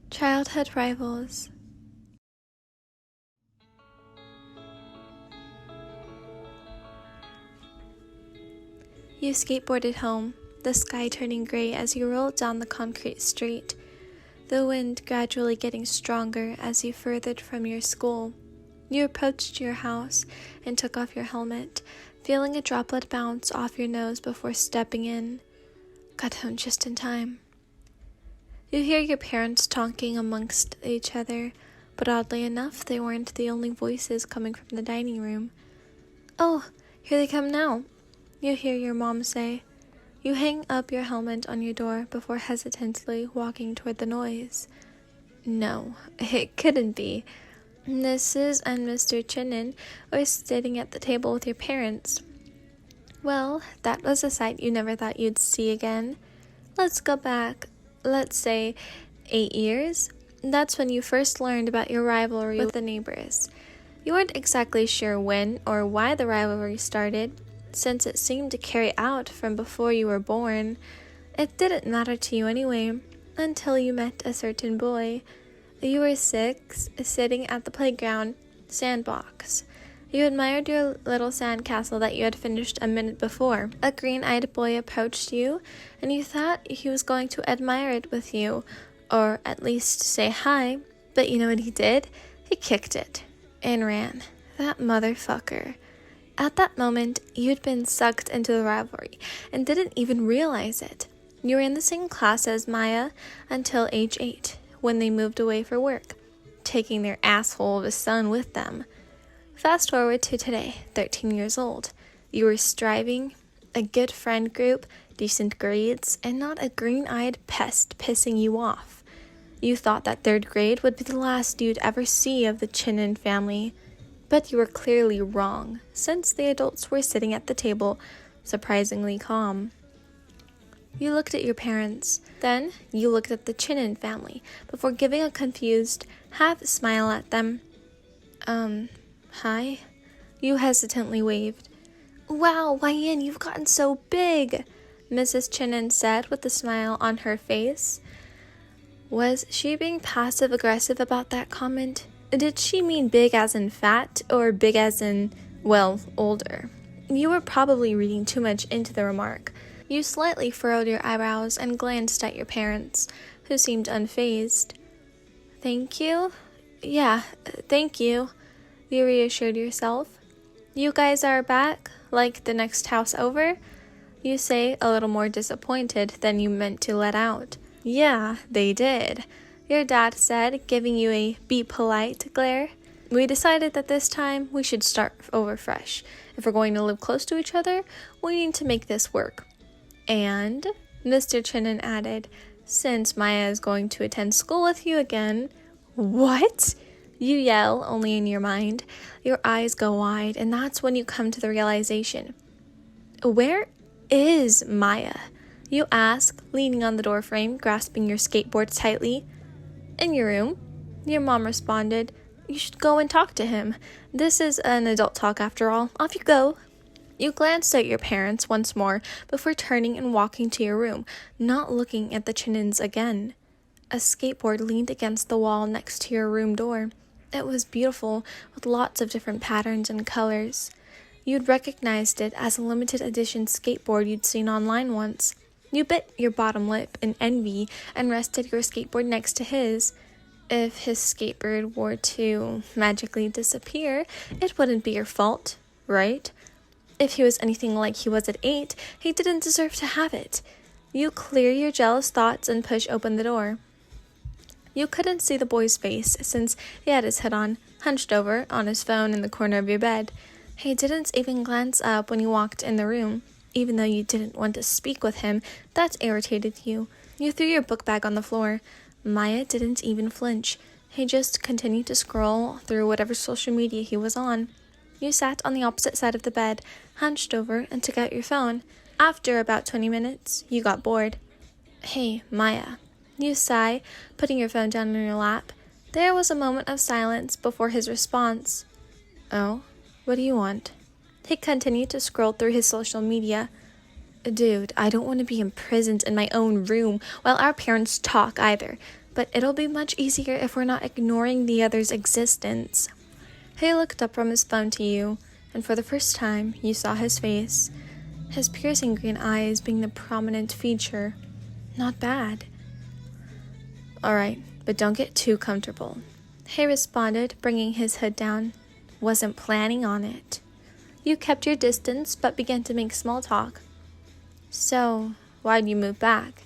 Childhood rivals. You skateboarded home, the sky turning gray as you rolled down the concrete street, the wind gradually getting stronger as you furthered from your school. You approached your house and took off your helmet, feeling a droplet bounce off your nose before stepping in. Got home just in time. You hear your parents talking amongst each other, but oddly enough, they weren't the only voices coming from the dining room. "Oh, here they come now," you hear your mom say. You hang up your helmet on your door before hesitantly walking toward the noise. No, it couldn't be. Mrs. and Mr. Chinen were sitting at the table with your parents. Well, that was a sight you never thought you'd see again. Let's go back, let's say, 8 years. That's when you first learned about your rivalry with the neighbors. You weren't exactly sure when or why the rivalry started, since it seemed to carry out from before you were born. It didn't matter to you anyway, until you met a certain boy. You were 6, sitting at the playground sandbox. You admired your little sandcastle that you had finished a minute before. A green-eyed boy approached you, and you thought he was going to admire it with you, or at least say hi, but you know what he did? He kicked it and ran. That motherfucker. At that moment, you'd been sucked into the rivalry and didn't even realize it. You were in the same class as Miya until age 8, when they moved away for work, taking their asshole of a son with them. Fast forward to today, 13 years old. You were striving, a good friend group, decent grades, and not a green-eyed pest pissing you off. You thought that 3rd grade would be the last you'd ever see of the Chinen family. But you were clearly wrong, since the adults were sitting at the table, surprisingly calm. You looked at your parents, then you looked at the Chinen family, before giving a confused half-smile at them. Hi? You hesitantly waved. "Wow, Wyan, you've gotten so big," Mrs. Chinen said with a smile on her face. Was she being passive-aggressive about that comment? Did she mean big as in fat, or big as in, well, older? You were probably reading too much into the remark. You slightly furrowed your eyebrows and glanced at your parents, who seemed unfazed. "Thank you? Yeah, thank you," you reassured yourself. "You guys are back, like the next house over?" you say, a little more disappointed than you meant to let out. "Yeah, they did," your dad said, giving you a "be polite" glare. "We decided that this time we should start over fresh. If we're going to live close to each other, we need to make this work. And," Mr. Chinen added, "since Miya is going to attend school with you again." "What?" you yell, only in your mind. Your eyes go wide, and that's when you come to the realization. "Where is Miya?" you ask, leaning on the doorframe, grasping your skateboard tightly. "In your room," your mom responded. "You should go and talk to him. This is an adult talk after all. Off you go." You glanced at your parents once more before turning and walking to your room, not looking at the Chinens again. A skateboard leaned against the wall next to your room door. It was beautiful, with lots of different patterns and colors. You'd recognized it as a limited edition skateboard you'd seen online once. You bit your bottom lip in envy and rested your skateboard next to his. If his skateboard were to magically disappear, it wouldn't be your fault, right? If he was anything like he was at 8, he didn't deserve to have it. You clear your jealous thoughts and push open the door. You couldn't see the boy's face since he had his head on, hunched over on his phone in the corner of your bed. He didn't even glance up when you walked in the room. Even though you didn't want to speak with him, that irritated you. You threw your book bag on the floor. Miya didn't even flinch. He just continued to scroll through whatever social media he was on. You sat on the opposite side of the bed, hunched over, and took out your phone. After about 20 minutes, you got bored. "Hey, Miya," you sigh, putting your phone down on your lap. There was a moment of silence before his response. "Oh, what do you want?" He continued to scroll through his social media. Dude, I don't want to be imprisoned in my own room while our parents talk either, but it'll be much easier if we're not ignoring the other's existence. He looked up from his phone to you, and for the first time, you saw his face, his piercing green eyes being the prominent feature. Not bad. Alright, but don't get too comfortable. He responded, bringing his hood down. Wasn't planning on it. You kept your distance, but began to make small talk. So, why'd you move back?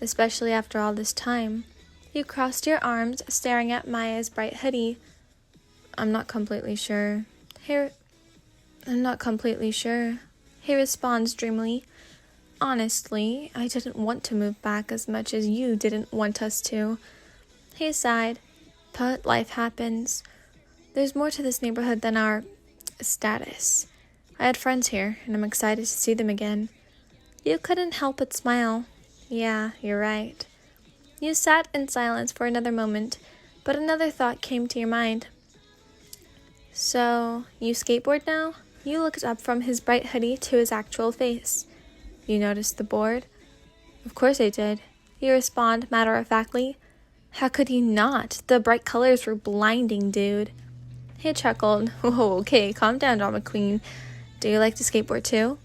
Especially after all this time. You crossed your arms, staring at Maya's bright hoodie. I'm not completely sure. He responds dreamily. Honestly, I didn't want to move back as much as you didn't want us to. He sighed. But life happens. There's more to this neighborhood than our status. I had friends here, and I'm excited to see them again. You couldn't help but smile. Yeah, you're right. You sat in silence for another moment, but another thought came to your mind. So, you skateboard now? You looked up from his bright hoodie to his actual face. You noticed the board? Of course I did. You respond matter-of-factly. How could you not? The bright colors were blinding, dude. He chuckled. Oh, okay, calm down, drama queen. Do you like to skateboard too?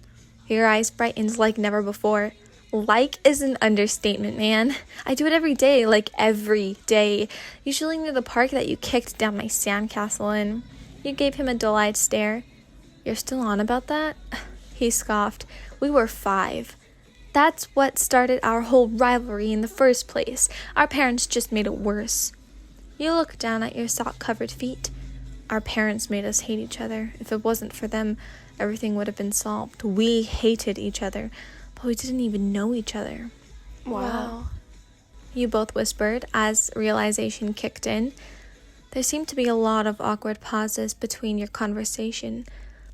Your eyes brightened like never before. Like is an understatement, man. I do it every day, like every day. Usually near the park that you kicked down my sandcastle in. You gave him a dull-eyed stare. You're still on about that? He scoffed. We were 5. That's what started our whole rivalry in the first place. Our parents just made it worse. You looked down at your sock-covered feet. Our parents made us hate each other. If it wasn't for them, everything would have been solved. We hated each other, but we didn't even know each other. Wow. You both whispered as realization kicked in. There seemed to be a lot of awkward pauses between your conversation,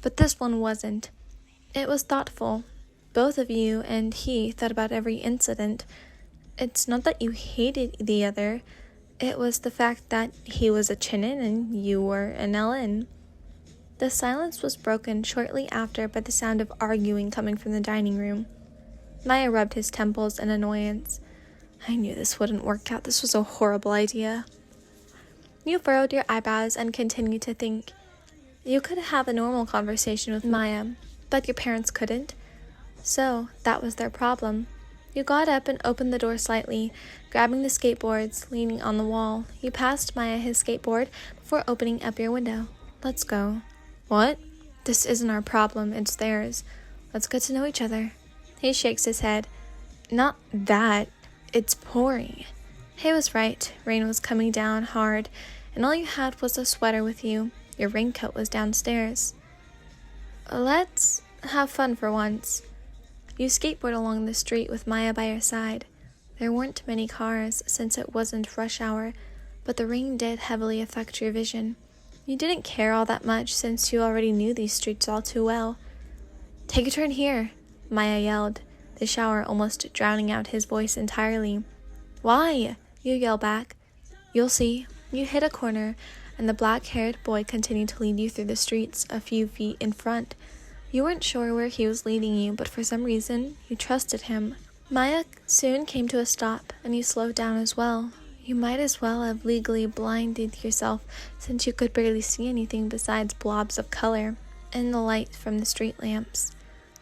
but this one wasn't. It was thoughtful. Both of you and he thought about every incident. It's not that you hated the other. It was the fact that he was a Chinen and you were an LN. The silence was broken shortly after by the sound of arguing coming from the dining room. Maya rubbed his temples in annoyance. I knew this wouldn't work out. This was a horrible idea. You furrowed your eyebrows and continued to think. You could have a normal conversation with Maya, but your parents couldn't. So, that was their problem. You got up and opened the door slightly, grabbing the skateboards, leaning on the wall. You passed Maya his skateboard before opening up your window. Let's go. What? This isn't our problem, it's theirs. Let's get to know each other. He shakes his head. Not that. It's pouring. He was right. Rain was coming down hard, and all you had was a sweater with you. Your raincoat was downstairs. Let's have fun for once. You skateboard along the street with Maya by your side. There weren't many cars since it wasn't rush hour, but the rain did heavily affect your vision. You didn't care all that much since you already knew these streets all too well. Take a turn here, Maya yelled, the shower almost drowning out his voice entirely. Why? You yell back. You'll see. You hit a corner, and the black-haired boy continued to lead you through the streets a few feet in front. You weren't sure where he was leading you, but for some reason, you trusted him. Maya soon came to a stop, and you slowed down as well. You might as well have legally blinded yourself, since you could barely see anything besides blobs of color in the light from the street lamps.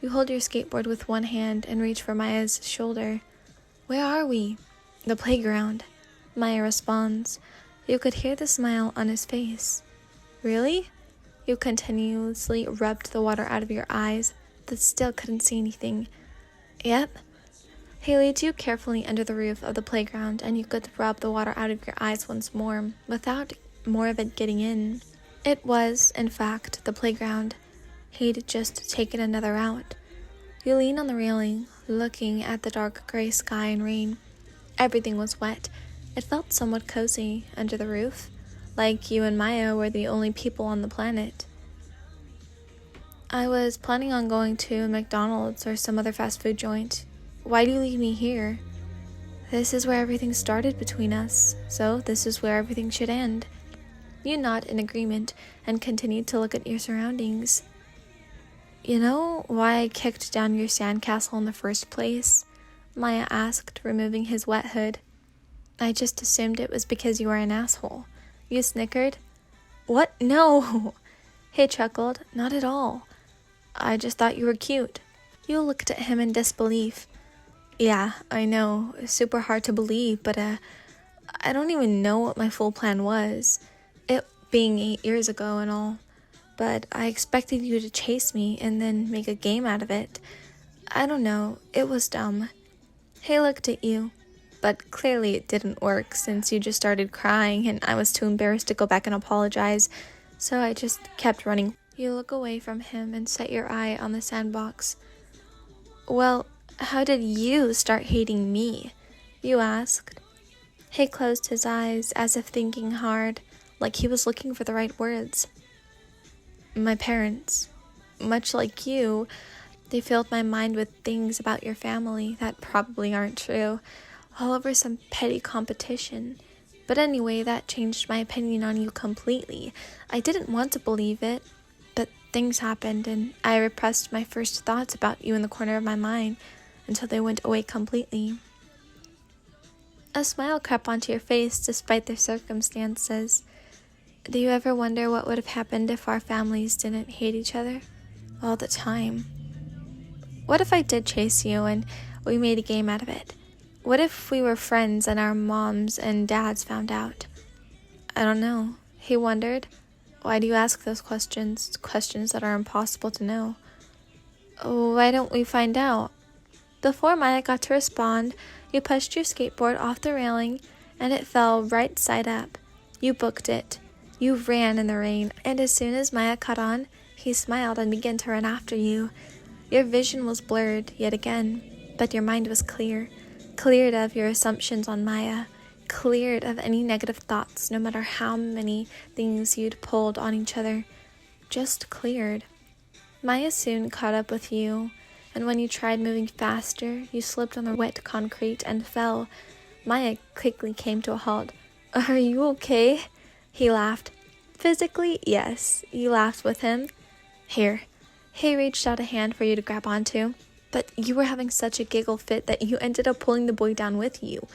You hold your skateboard with one hand and reach for Maya's shoulder. Where are we? The playground. Maya responds. You could hear the smile on his face. Really? You continuously rubbed the water out of your eyes, but still couldn't see anything. Yep. He leads you carefully under the roof of the playground, and you could rub the water out of your eyes once more, without more of it getting in. It was, in fact, the playground. He'd just taken another route. You lean on the railing, looking at the dark gray sky and rain. Everything was wet. It felt somewhat cozy under the roof, like you and Maya were the only people on the planet. I was planning on going to McDonald's or some other fast food joint. Why do you leave me here? This is where everything started between us, so this is where everything should end. You nod in agreement and continue to look at your surroundings. You know why I kicked down your sandcastle in the first place? Miya asked, removing his wet hood. I just assumed it was because you were an asshole. You snickered. What? No! He chuckled. Not at all. I just thought you were cute. You looked at him in disbelief. Yeah, I know. It's super hard to believe, but I don't even know what my full plan was. It being 8 years ago and all. But I expected you to chase me and then make a game out of it. I don't know. It was dumb. He looked at you. But clearly it didn't work since you just started crying and I was too embarrassed to go back and apologize. So I just kept running. You look away from him and set your eye on the sandbox. Well, how did you start hating me? You asked. He closed his eyes as if thinking hard, like he was looking for the right words. My parents, much like you, they filled my mind with things about your family that probably aren't true, all over some petty competition. But anyway, that changed my opinion on you completely. I didn't want to believe it, but things happened and I repressed my first thoughts about you in the corner of my mind until they went away completely. A smile crept onto your face despite the circumstances. Do you ever wonder what would have happened if our families didn't hate each other? All the time. What if I did chase you and we made a game out of it? What if we were friends and our moms and dads found out? I don't know. He wondered. Why do you ask those questions? Questions that are impossible to know. Why don't we find out? Before Miya got to respond, you pushed your skateboard off the railing and it fell right side up. You booked it. You ran in the rain, and as soon as Miya caught on, he smiled and began to run after you. Your vision was blurred yet again, but your mind was clear. Cleared of your assumptions on Miya. Cleared of any negative thoughts, no matter how many things you'd pulled on each other. Just cleared. Miya soon caught up with you, and when you tried moving faster, you slipped on the wet concrete and fell. Miya quickly came to a halt. Are you okay? He laughed. Physically, yes. You laughed with him. Here. He reached out a hand for you to grab onto, but you were having such a giggle fit that you ended up pulling the boy down with you.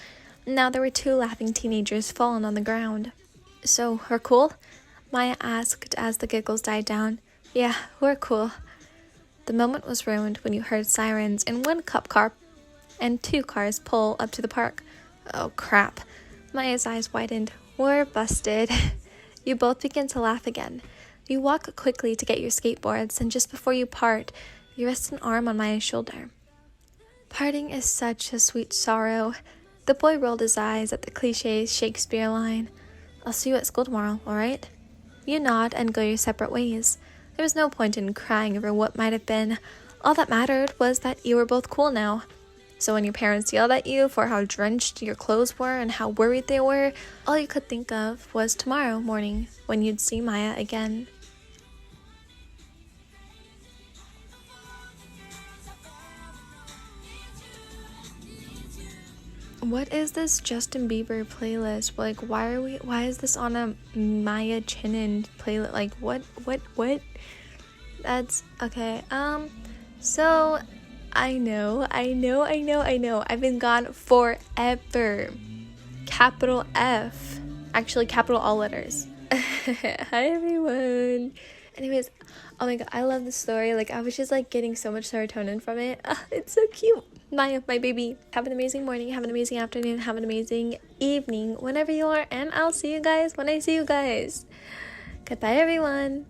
Now there were 2 laughing teenagers fallen on the ground. So, we're cool? Miya asked as the giggles died down. Yeah, we're cool. The moment was ruined when you heard sirens and 1 cop car and 2 cars pull up to the park. Oh crap. Miya's eyes widened. We're busted. You both begin to laugh again. You walk quickly to get your skateboards, and just before you part, you rest an arm on Miya's shoulder. Parting is such a sweet sorrow. The boy rolled his eyes at the cliché Shakespeare line. I'll see you at school tomorrow, alright? You nod and go your separate ways. There was no point in crying over what might have been. All that mattered was that you were both cool now. So when your parents yelled at you for how drenched your clothes were and how worried they were, all you could think of was tomorrow morning when you'd see Miya again. What is this Justin Bieber playlist? Like, why is this on a Miya Chinen playlist? Like, what? That's, okay, so, I know. I've been gone forever. Capital F. Actually, capital all letters. Hi, everyone. Anyways, oh my god, I love this story. Like, I was just, like, getting so much serotonin from it. It's so cute. Miya, my baby. Have an amazing morning, have an amazing afternoon, have an amazing evening, whenever you are, and I'll see you guys when I see you guys. Goodbye, everyone.